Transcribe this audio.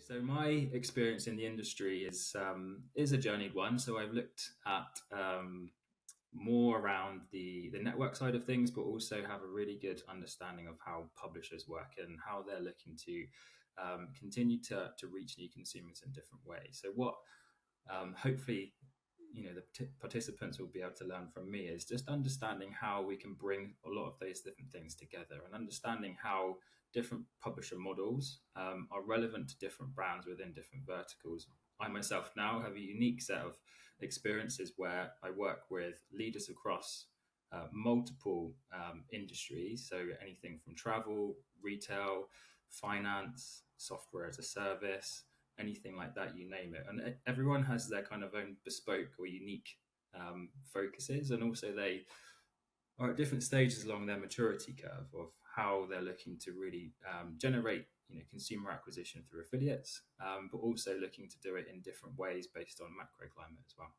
So my experience in the industry is a journeyed one. So I've looked at more around the network side of things, but also have a really good understanding of how publishers work and how they're looking to continue to reach new consumers in different ways. So what hopefully the participants will be able to learn from me is just understanding how we can bring a lot of those different things together and understanding how different publisher models are relevant to different brands within different verticals. I myself now have a unique set of experiences where I work with leaders across multiple industries, so anything from travel, retail, finance, software as a service, anything like that, you name it. And everyone has their kind of own bespoke or unique focuses, and also they are at different stages along their maturity curve of how they're looking to really generate consumer acquisition through affiliates, but also looking to do it in different ways based on macro climate as well.